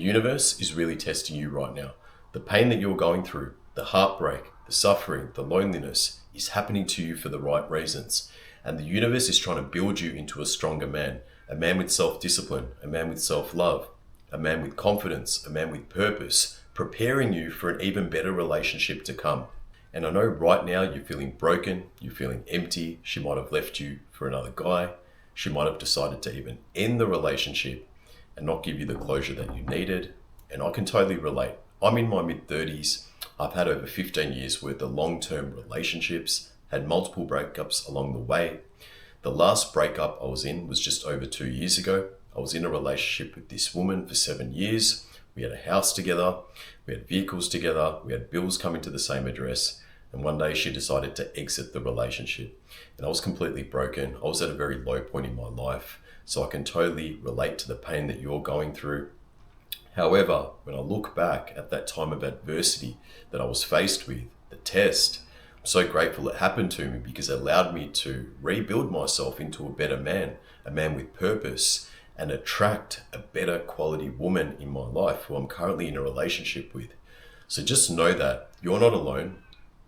universe is really testing you right now. The pain that you're going through, the heartbreak, the suffering, the loneliness is happening to you for the right reasons. And the universe is trying to build you into a stronger man, a man with self-discipline, a man with self-love, a man with confidence, a man with purpose, preparing you for an even better relationship to come. And I know right now you're feeling broken, you're feeling empty. She might have left you for another guy. She might have decided to even end the relationship and not give you the closure that you needed. And I can totally relate. I'm in my mid-30s. I've had over 15 years worth of long-term relationships, had multiple breakups along the way. The last breakup I was in was just over 2 years ago. I was in a relationship with this woman for 7 years. We had a house together, we had vehicles together, we had bills coming to the same address. And one day she decided to exit the relationship. And I was completely broken. I was at a very low point in my life. So I can totally relate to the pain that you're going through. However, when I look back at that time of adversity that I was faced with, the test, I'm so grateful it happened to me because it allowed me to rebuild myself into a better man, a man with purpose, and attract a better quality woman in my life who I'm currently in a relationship with. So just know that you're not alone.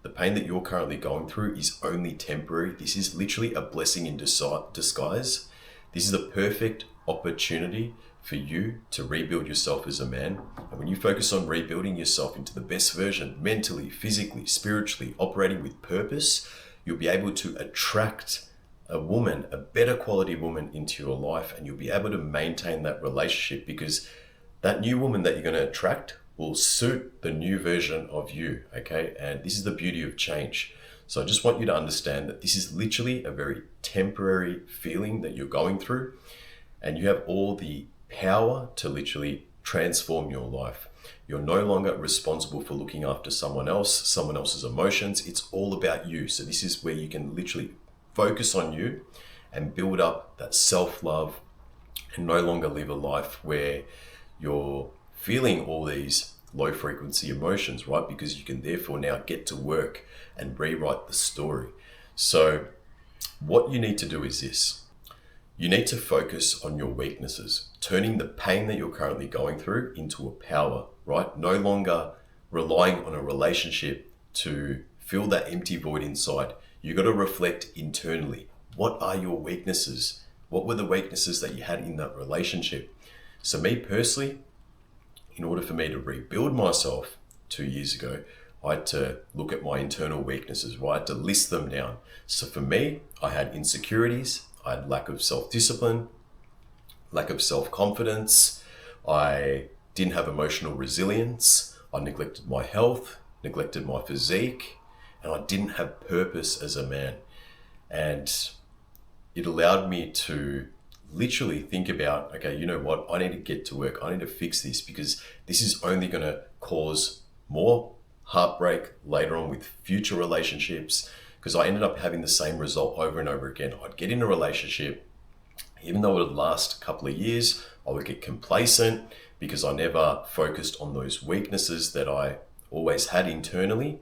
The pain that you're currently going through is only temporary. This is literally a blessing in disguise. This is a perfect opportunity for you to rebuild yourself as a man. And when you focus on rebuilding yourself into the best version, mentally, physically, spiritually, operating with purpose, you'll be able to attract a woman, a better quality woman into your life, and you'll be able to maintain that relationship because that new woman that you're going to attract will suit the new version of you, okay? And this is the beauty of change. So I just want you to understand that this is literally a very temporary feeling that you're going through, and you have all the power to literally transform your life. You're no longer responsible for looking after someone else's emotions. It's all about you. So this is where you can literally focus on you and build up that self-love and no longer live a life where you're feeling all these low frequency emotions, right? Because you can therefore now get to work and rewrite the story. So what you need to do is this. You need to focus on your weaknesses, turning the pain that you're currently going through into a power, right? No longer relying on a relationship to fill that empty void inside. You got to reflect internally. What are your weaknesses? What were the weaknesses that you had in that relationship? So me personally, in order for me to rebuild myself 2 years ago, I had to look at my internal weaknesses, right? I had to list them down. So for me, I had insecurities, I had lack of self-discipline, lack of self-confidence, I didn't have emotional resilience, I neglected my health, neglected my physique, and I didn't have purpose as a man. And it allowed me to literally think about, okay, you know what? I need to get to work. I need to fix this because this is only going to cause more heartbreak later on with future relationships. Because I ended up having the same result over and over again. I'd get in a relationship, even though it would last a couple of years, I would get complacent because I never focused on those weaknesses that I always had internally.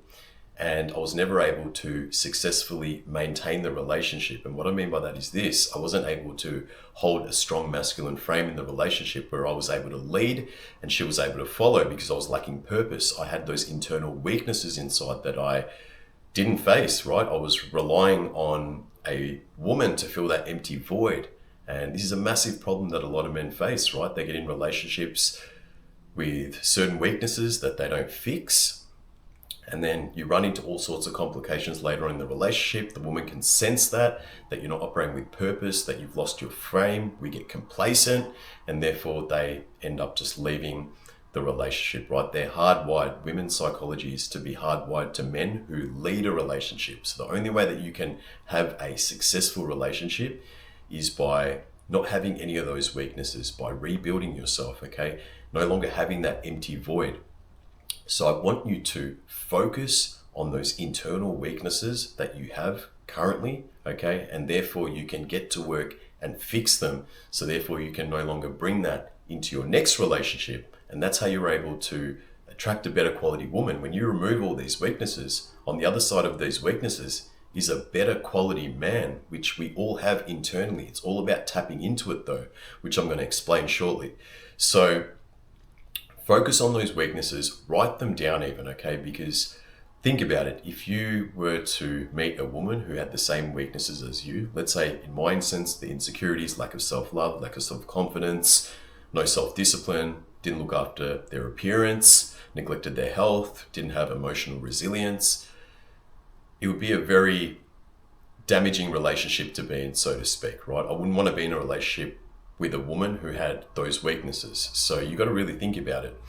And I was never able to successfully maintain the relationship. And what I mean by that is this: I wasn't able to hold a strong masculine frame in the relationship where I was able to lead and she was able to follow because I was lacking purpose. I had those internal weaknesses inside that I didn't face, right? I was relying on a woman to fill that empty void. And this is a massive problem that a lot of men face, right? They get in relationships with certain weaknesses that they don't fix. And then you run into all sorts of complications later on in the relationship. The woman can sense that you're not operating with purpose, that you've lost your frame. We get complacent, and therefore they end up just leaving the relationship, right? They're hardwired. Women's psychology is to be hardwired to men who lead a relationship. So the only way that you can have a successful relationship is by not having any of those weaknesses, by rebuilding yourself, okay? No longer having that empty void. So I want you to focus on those internal weaknesses that you have currently, okay? And therefore you can get to work and fix them. So therefore you can no longer bring that into your next relationship. And that's how you're able to attract a better quality woman. When you remove all these weaknesses, on the other side of those weaknesses is a better quality man, which we all have internally. It's all about tapping into it though, which I'm going to explain shortly. So Focus on those weaknesses, write them down even, okay? Because think about it. If you were to meet a woman who had the same weaknesses as you, let's say in my instance, the insecurities, lack of self-love, lack of self-confidence, no self-discipline, didn't look after their appearance, neglected their health, didn't have emotional resilience, it would be a very damaging relationship to be in, so to speak, right? I wouldn't want to be in a relationship with a woman who had those weaknesses. So you got to really think about it.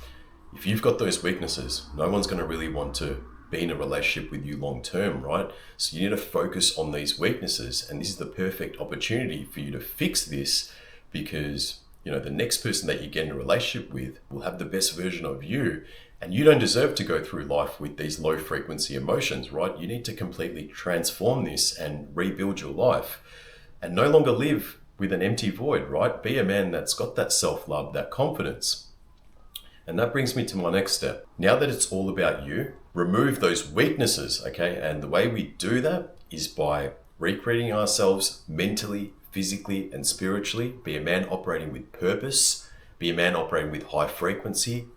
If you've got those weaknesses, no one's going to really want to be in a relationship with you long term, right? So you need to focus on these weaknesses, and this is the perfect opportunity for you to fix this, because the next person that you get in a relationship with will have the best version of you, and you don't deserve to go through life with these low frequency emotions, right? You need to completely transform this and rebuild your life and no longer live with an empty void, right? Be a man that's got that self-love, that confidence. And that brings me to my next step. Now that it's all about you, remove those weaknesses, okay? And the way we do that is by recreating ourselves mentally, physically, and spiritually. Be a man operating with purpose. Be a man operating with high frequency.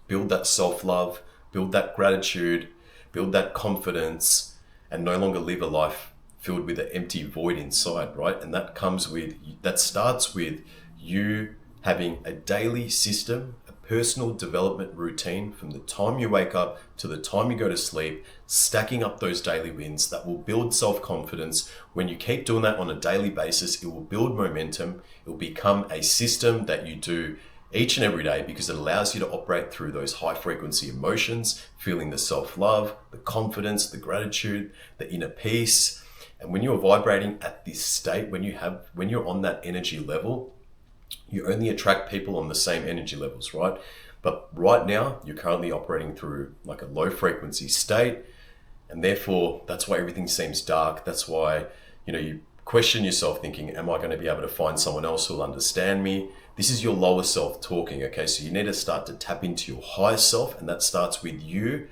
Build that self-love, build that gratitude, build that confidence, and no longer live a life filled with an empty void inside, right? And that starts with you having a daily system, a personal development routine from the time you wake up to the time you go to sleep, stacking up those daily wins that will build self-confidence. When you keep doing that on a daily basis, it will build momentum. It will become a system that you do each and every day, because it allows you to operate through those high frequency emotions, feeling the self-love, the confidence, the gratitude, the inner peace. And when you're vibrating at this state, when you're on that energy level, you only attract people on the same energy levels, right? But right now, you're currently operating through like a low frequency state. And therefore, that's why everything seems dark. That's why, you question yourself thinking, am I going to be able to find someone else who'll understand me? This is your lower self talking, okay? So you need to start to tap into your higher self, and that starts with you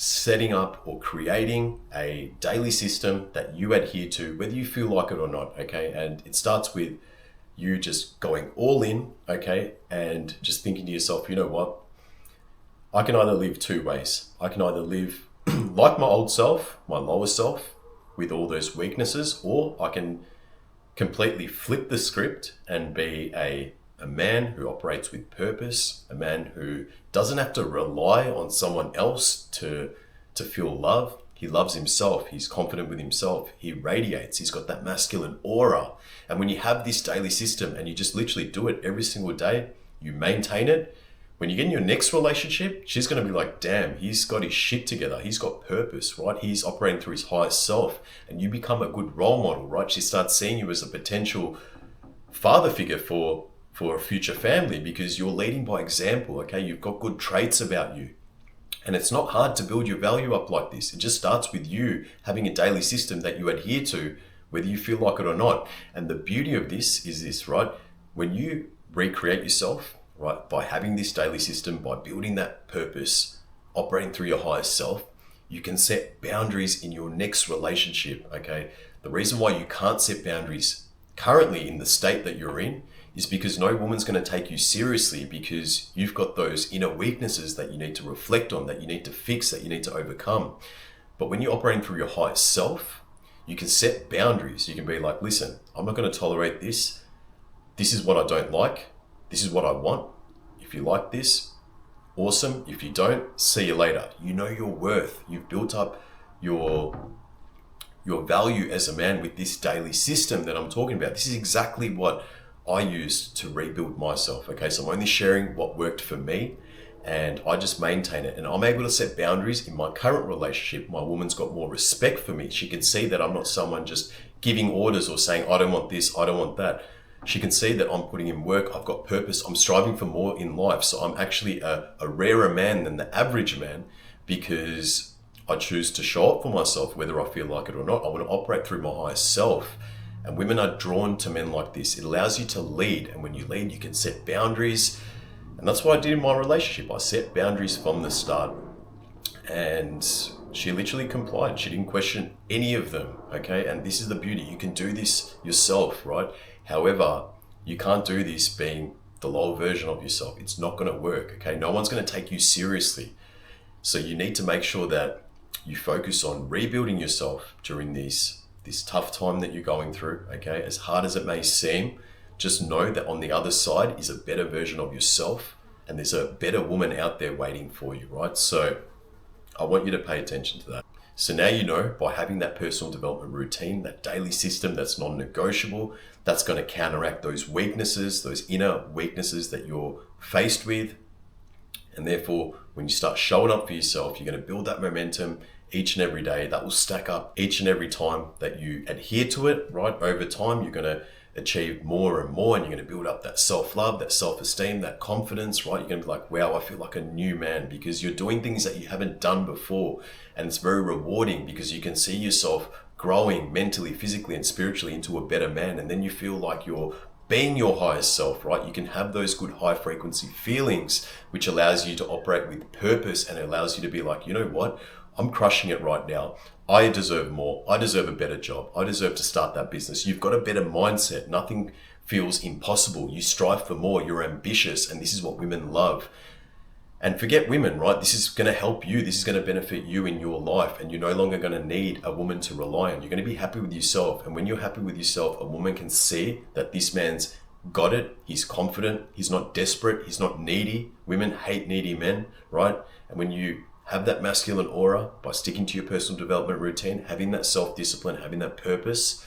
setting up or creating a daily system that you adhere to, whether you feel like it or not, okay? And it starts with you just going all in, okay? And just thinking to yourself, you know what? I can either live two ways. I can either live like my old self, my lower self, with all those weaknesses, or I can completely flip the script and be a man who operates with purpose, a man who doesn't have to rely on someone else to feel love. He loves himself. He's confident with himself. He radiates. He's got that masculine aura. And when you have this daily system and you just literally do it every single day, you maintain it. When you get in your next relationship, she's going to be like, damn, he's got his shit together. He's got purpose, right? He's operating through his highest self. And you become a good role model, right? She starts seeing you as a potential father figure for a future family, because you're leading by example, okay? You've got good traits about you. And it's not hard to build your value up like this. It just starts with you having a daily system that you adhere to, whether you feel like it or not. And the beauty of this is this, right? When you recreate yourself, right, by having this daily system, by building that purpose, operating through your highest self, you can set boundaries in your next relationship, okay? The reason why you can't set boundaries currently in the state that you're in is because no woman's going to take you seriously, because you've got those inner weaknesses that you need to reflect on, that you need to fix, that you need to overcome. But when you're operating through your highest self, you can set boundaries. You can be like, listen, I'm not going to tolerate this. This is what I don't like. This is what I want. If you like this, awesome. If you don't, see you later. You know your worth. You've built up your value as a man with this daily system that I'm talking about. This is exactly what I used to rebuild myself, okay? So I'm only sharing what worked for me, and I just maintain it. And I'm able to set boundaries in my current relationship. My woman's got more respect for me. She can see that I'm not someone just giving orders or saying, I don't want this, I don't want that. She can see that I'm putting in work, I've got purpose, I'm striving for more in life. So I'm actually a rarer man than the average man, because I choose to show up for myself, whether I feel like it or not. I want to operate through my highest self. And women are drawn to men like this. It allows you to lead. And when you lead, you can set boundaries. And that's what I did in my relationship. I set boundaries from the start. And she literally complied. She didn't question any of them, okay? And this is the beauty. You can do this yourself, right? However, you can't do this being the lower version of yourself. It's not going to work, okay? No one's going to take you seriously. So you need to make sure that you focus on rebuilding yourself during this tough time that you're going through, okay? As hard as it may seem, just know that on the other side is a better version of yourself, and there's a better woman out there waiting for you, right? So I want you to pay attention to that. So now you know, by having that personal development routine, that daily system that's non-negotiable, that's going to counteract those weaknesses, those inner weaknesses that you're faced with. And therefore, when you start showing up for yourself, you're going to build that momentum each and every day. That will stack up each and every time that you adhere to it, right? Over time, you're going to achieve more and more, and you're going to build up that self-love, that self-esteem, that confidence, right? You're going to be like, wow, I feel like a new man, because you're doing things that you haven't done before. And it's very rewarding because you can see yourself growing mentally, physically, and spiritually into a better man. And then you feel like you're being your highest self, right? You can have those good high frequency feelings, which allows you to operate with purpose, and it allows you to be like, you know what? I'm crushing it right now. I deserve more. I deserve a better job. I deserve to start that business. You've got a better mindset. Nothing feels impossible. You strive for more. You're ambitious. And this is what women love. And forget women, right? This is going to help you. This is going to benefit you in your life. And you're no longer going to need a woman to rely on. You're going to be happy with yourself. And when you're happy with yourself, a woman can see that this man's got it. He's confident. He's not desperate. He's not needy. Women hate needy men, right? And when you have that masculine aura by sticking to your personal development routine, having that self-discipline, having that purpose,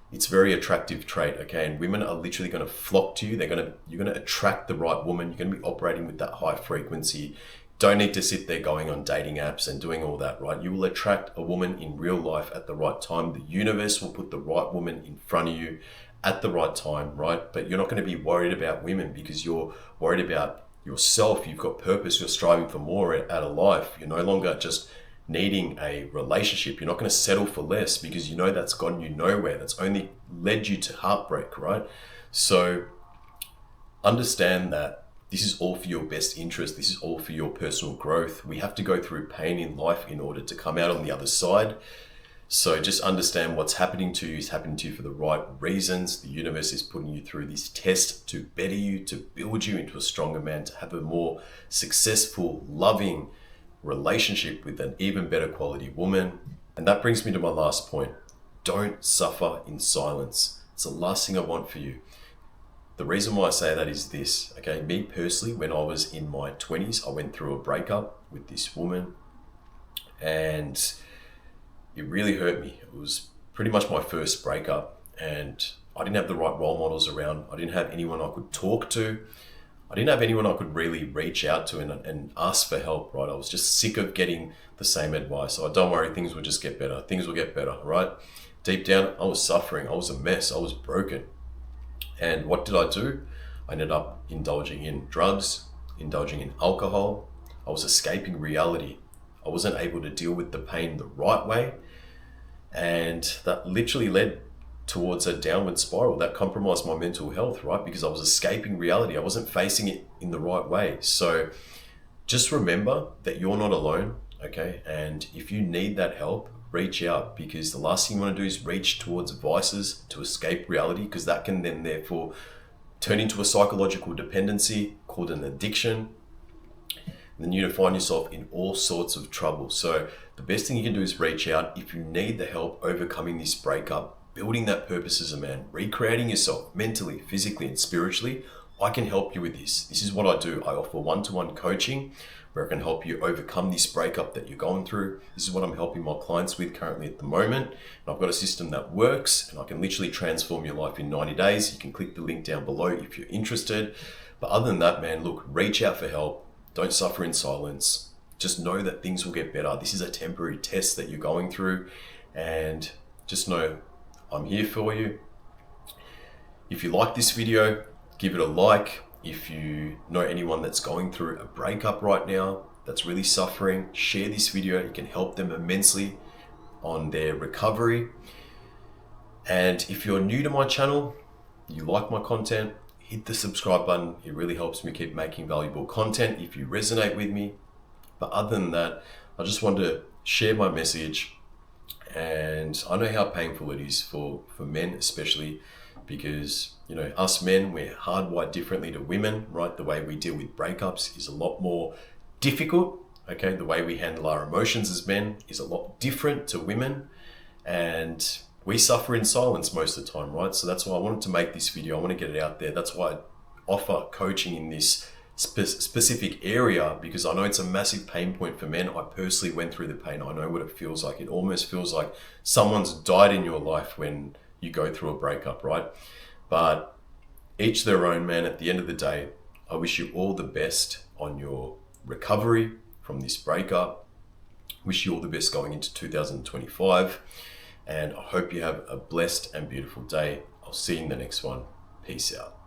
it's a very attractive trait, okay? And women are literally going to flock to you. You're going to attract the right woman. You're going to be operating with that high frequency. Don't need to sit there going on dating apps and doing all that, right? You will attract a woman in real life at the right time. The universe will put the right woman in front of you at the right time, right? But you're not going to be worried about women because you're worried about yourself. You've got purpose. You're striving for more out of life. You're no longer just needing a relationship. You're not going to settle for less because you know that's gotten you nowhere. That's only led you to heartbreak, right? So understand that this is all for your best interest. This is all for your personal growth. We have to go through pain in life in order to come out on the other side. So just understand what's happening to you is happening to you for the right reasons. The universe is putting you through this test to better you, to build you into a stronger man, to have a more successful, loving relationship with an even better quality woman. And that brings me to my last point. Don't suffer in silence. It's the last thing I want for you. The reason why I say that is this, okay? Me personally, when I was in my 20s, I went through a breakup with this woman, and it really hurt me. It was pretty much my first breakup, and I didn't have the right role models around. I didn't have anyone I could talk to. I didn't have anyone I could really reach out to and ask for help, right? I was just sick of getting the same advice. Oh, don't worry, things will just get better. Things will get better, right? Deep down, I was suffering. I was a mess. I was broken. And what did I do? I ended up indulging in drugs, indulging in alcohol. I was escaping reality. I wasn't able to deal with the pain the right way. And that literally led towards a downward spiral that compromised my mental health, right? Because I was escaping reality. I wasn't facing it in the right way. So just remember that you're not alone, okay? And if you need that help, reach out, because the last thing you want to do is reach towards vices to escape reality, because that can then therefore turn into a psychological dependency called an addiction. And then you're going to find yourself in all sorts of trouble. So the best thing you can do is reach out. If you need the help overcoming this breakup, building that purpose as a man, recreating yourself mentally, physically, and spiritually, I can help you with this. This is what I do. I offer one-to-one coaching where I can help you overcome this breakup that you're going through. This is what I'm helping my clients with currently at the moment. And I've got a system that works, and I can literally transform your life in 90 days. You can click the link down below if you're interested. But other than that, man, look, reach out for help. Don't suffer in silence. Just know that things will get better. This is a temporary test that you're going through, and just know I'm here for you. If you like this video, give it a like. If you know anyone that's going through a breakup right now, that's really suffering, share this video. It can help them immensely on their recovery. And if you're new to my channel, you like my content, hit the subscribe button. It really helps me keep making valuable content if you resonate with me. But other than that, I just want to share my message. And I know how painful it is for men especially because, you know, us men, we're hardwired differently to women, right? The way we deal with breakups is a lot more difficult. Okay, the way we handle our emotions as men is a lot different to women, and we suffer in silence most of the time, right? So that's why I wanted to make this video. I want to get it out there. That's why I offer coaching in this specific area, because I know it's a massive pain point for men. I personally went through the pain. I know what it feels like. It almost feels like someone's died in your life when you go through a breakup, right? But each their own, man. At the end of the day, I wish you all the best on your recovery from this breakup. Wish you all the best going into 2025. And I hope you have a blessed and beautiful day. I'll see you in the next one. Peace out.